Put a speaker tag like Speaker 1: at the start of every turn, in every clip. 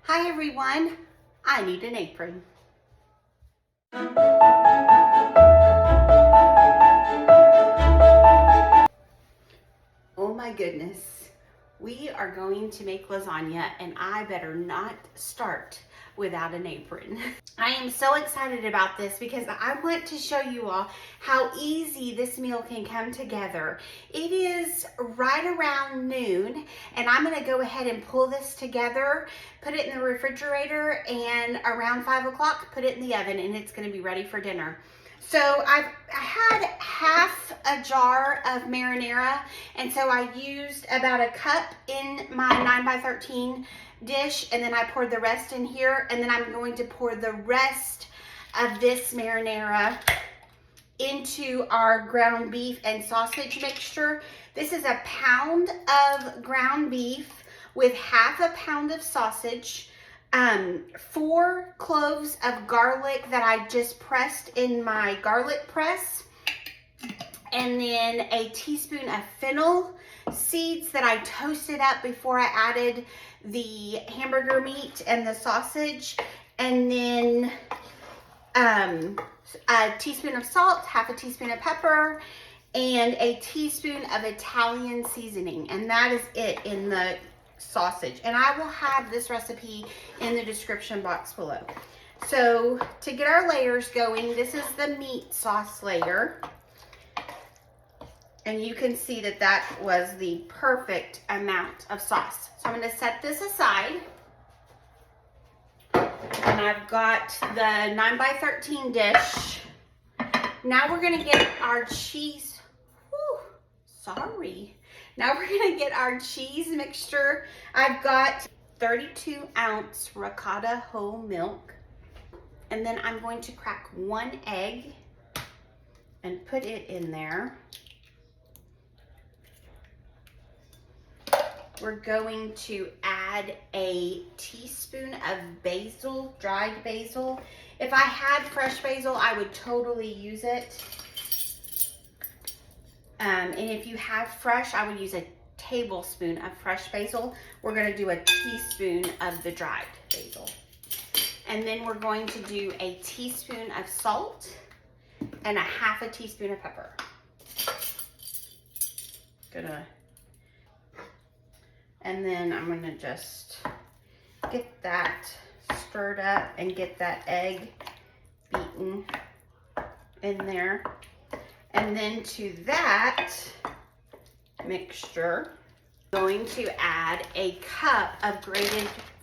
Speaker 1: Hi everyone, I need an apron. Oh my goodness, we are going to make lasagna and I better not start without an apron. I am so excited about this because I want to show you all how easy this meal can come together. It is right around noon and I'm gonna go ahead and pull this together, put it in the refrigerator, and around 5 o'clock, put it in the oven and it's gonna be ready for dinner. So I had half a jar of marinara, and so I used about a cup in my 9x13 dish, and then I poured the rest in here, and then I'm going to pour the rest of this marinara into our ground beef and sausage mixture. This is a pound of ground beef with half a pound of sausage, 4 cloves of garlic that I just pressed in my garlic press, and then a teaspoon of fennel seeds that I toasted up before I added the hamburger meat and the sausage, and then a teaspoon of salt, half a teaspoon of pepper, and a teaspoon of Italian seasoning, and that is it in the sausage. And I will have this recipe in the description box below. So to get our layers going, this is the meat sauce layer. And you can see that that was the perfect amount of sauce. So I'm going to set this aside. And I've got the 9x13 dish. Now we're going to get our cheese. Whew, sorry. Now we're going to get our cheese mixture. I've got 32-ounce ricotta whole milk. And then I'm going to crack 1 egg and put it in there. We're going to add a teaspoon of basil, dried basil. If I had fresh basil, I would totally use it. And if you have fresh, I would use a tablespoon of fresh basil. We're going to do a teaspoon of the dried basil. And then we're going to do a teaspoon of salt and a half a teaspoon of pepper. And then I'm going to just get that stirred up and get that egg beaten in there. And then to that mixture, I'm going to add a cup of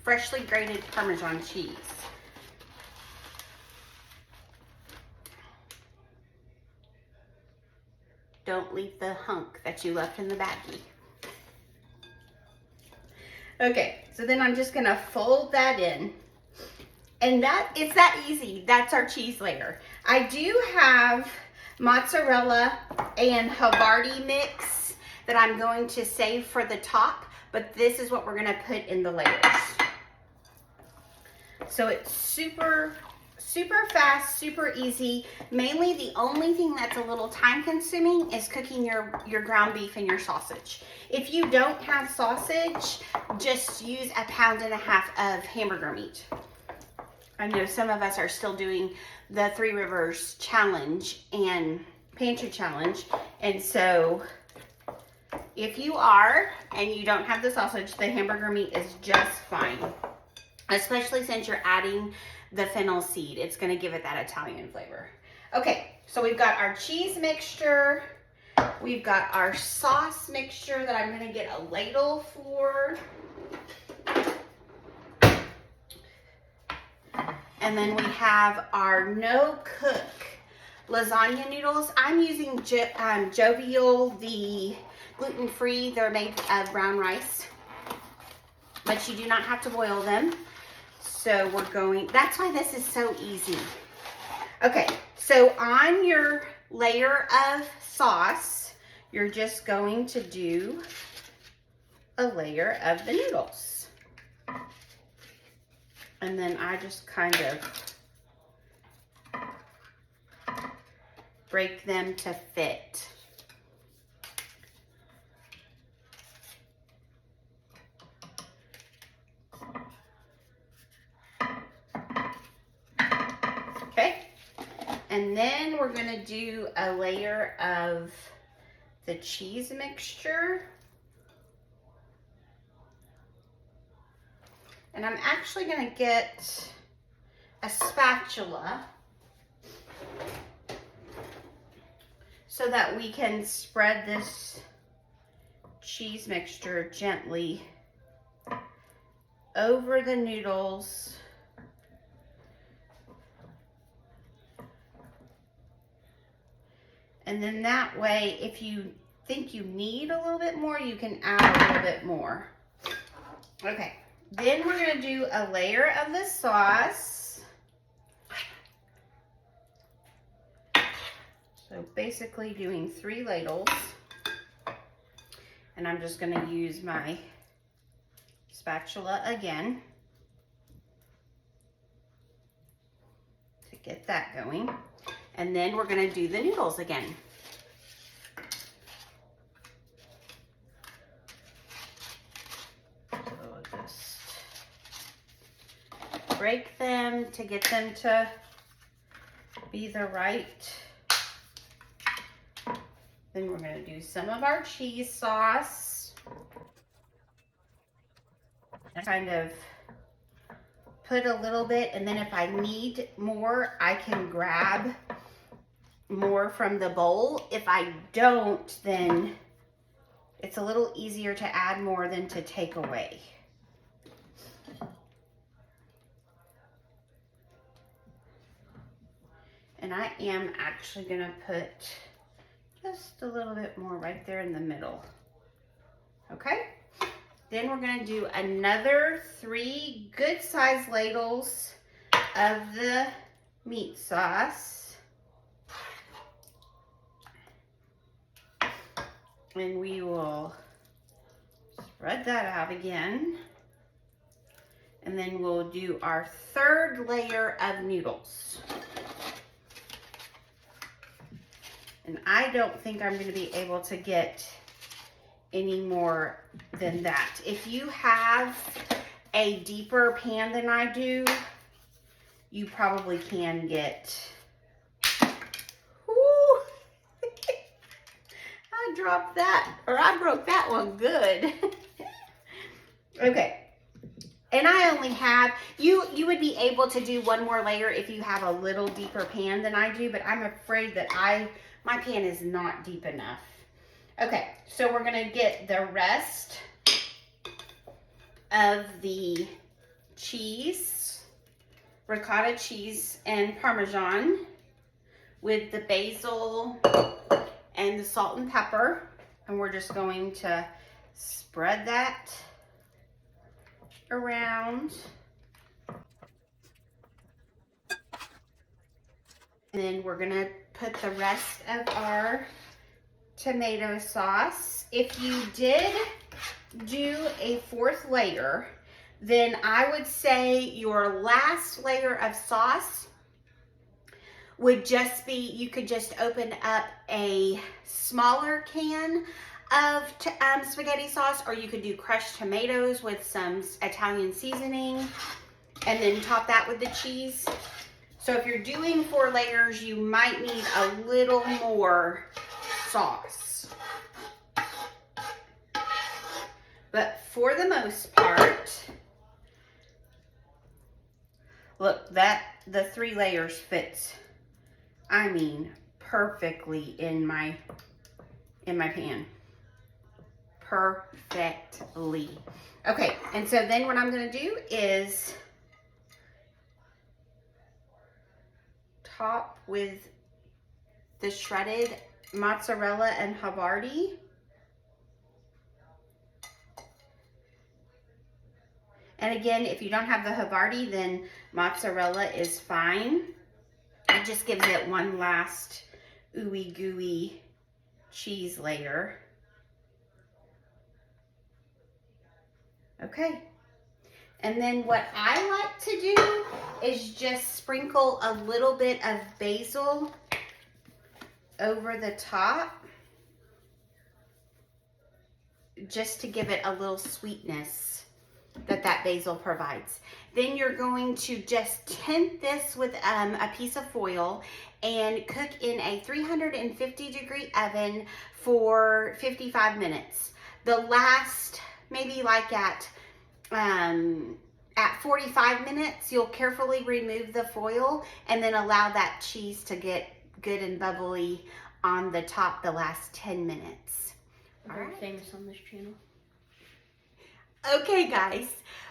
Speaker 1: freshly grated Parmesan cheese. Don't leave the hunk that you left in the baggie. Okay, so then I'm just gonna fold that in. And it's that easy. That's our cheese layer. I do have mozzarella and Havarti mix that I'm going to save for the top, but this is what we're gonna put in the layers. So it's super fast, super easy. Mainly the only thing that's a little time consuming is cooking your ground beef and your sausage. If you don't have sausage, just use 1.5 pounds of hamburger meat. I know some of us are still doing the 3 Rivers challenge and pantry challenge. And so if you are and you don't have the sausage, the hamburger meat is just fine. Especially since you're adding the fennel seed. It's gonna give it that Italian flavor. Okay, so we've got our cheese mixture. We've got our sauce mixture that I'm gonna get a ladle for. And then we have our no-cook lasagna noodles. I'm using Jovial, the gluten-free. They're made of brown rice, but you do not have to boil them. So we're going, that's why this is so easy. Okay, so on your layer of sauce, you're just going to do a layer of the noodles. And then I just kind of break them to fit. Okay. And then we're gonna do a layer of the cheese mixture. And I'm actually gonna get a spatula so that we can spread this cheese mixture gently over the noodles. And then that way, if you think you need a little bit more, you can add a little bit more. Okay, then we're gonna do a layer of the sauce. So basically doing 3 ladles. And I'm just gonna use my spatula again to get that going. And then we're gonna do the noodles again. So just break them to get them to be the right. Then we're gonna do some of our cheese sauce. Kind of put a little bit, and then if I need more, I can grab more from the bowl. If I don't, then it's a little easier to add more than to take away. And I am actually gonna put just a little bit more right there in the middle. Okay? Then we're gonna do another 3 good sized ladles of the meat sauce. And we will spread that out again. And then we'll do our 3rd layer of noodles. And I don't think I'm gonna be able to get any more than that. If you have a deeper pan than I do, you probably can get, whoo, I dropped that, or I broke that one good. Okay, and I only have, you would be able to do 1 more layer if you have a little deeper pan than I do, but I'm afraid that my pan is not deep enough. Okay, so we're gonna get the rest of the cheese, ricotta cheese and parmesan with the basil and the salt and pepper. And we're just going to spread that around. And then we're gonna put the rest of our tomato sauce. If you did do a 4th layer, then I would say your last layer of sauce would just be, you could just open up a smaller can of spaghetti sauce, or you could do crushed tomatoes with some Italian seasoning and then top that with the cheese. So if you're doing 4 layers, you might need a little more sauce. But for the most part, look, the 3 layers fits, I mean, perfectly in my pan. Perfectly. Okay, and so then what I'm gonna do is top with the shredded mozzarella and Havarti. And again, if you don't have the Havarti, then mozzarella is fine. It just gives it one last ooey gooey cheese layer. Okay. And then what I like to do is just sprinkle a little bit of basil over the top, just to give it a little sweetness. that basil provides. Then you're going to just tint this with a piece of foil and cook in a 350-degree oven for 55 minutes. The last, maybe like at 45 minutes, you'll carefully remove the foil and then allow that cheese to get good and bubbly on the top the last 10 minutes.
Speaker 2: We're very famous on this channel.
Speaker 1: Okay, guys,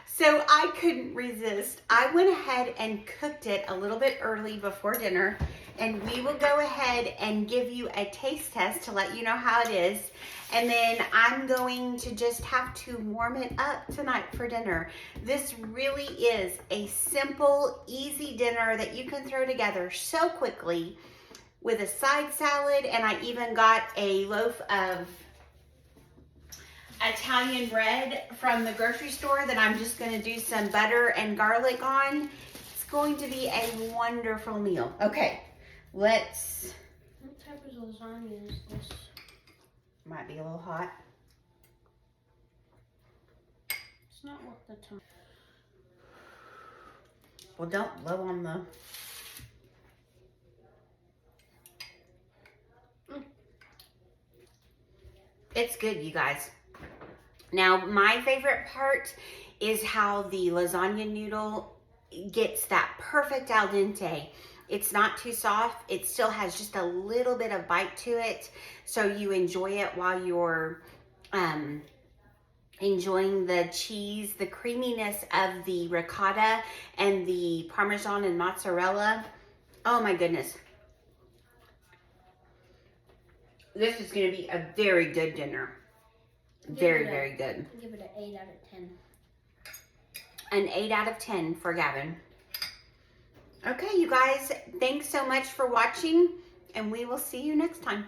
Speaker 1: so I couldn't resist. I went ahead and cooked it a little bit early before dinner, and we will go ahead and give you a taste test to let you know how it is. And then I'm going to just have to warm it up tonight for dinner. This really is a simple, easy dinner that you can throw together so quickly with a side salad, and I even got a loaf of Italian bread from the grocery store that I'm just going to do some butter and garlic on. It's going to be a wonderful meal. Okay, let's...
Speaker 2: What type of lasagna is this?
Speaker 1: Might be a little hot.
Speaker 2: It's not what the tomato...
Speaker 1: Well, don't blow on the... It's good, you guys. Now, my favorite part is how the lasagna noodle gets that perfect al dente. It's not too soft. It still has just a little bit of bite to it, so you enjoy it while you're enjoying the cheese, the creaminess of the ricotta and the parmesan and mozzarella. Oh my goodness. This is going to be a very good dinner. Very, very good.
Speaker 2: Give it an 8 out of 10.
Speaker 1: An 8 out of 10 for Gavin. Okay, you guys, thanks so much for watching, and we will see you next time.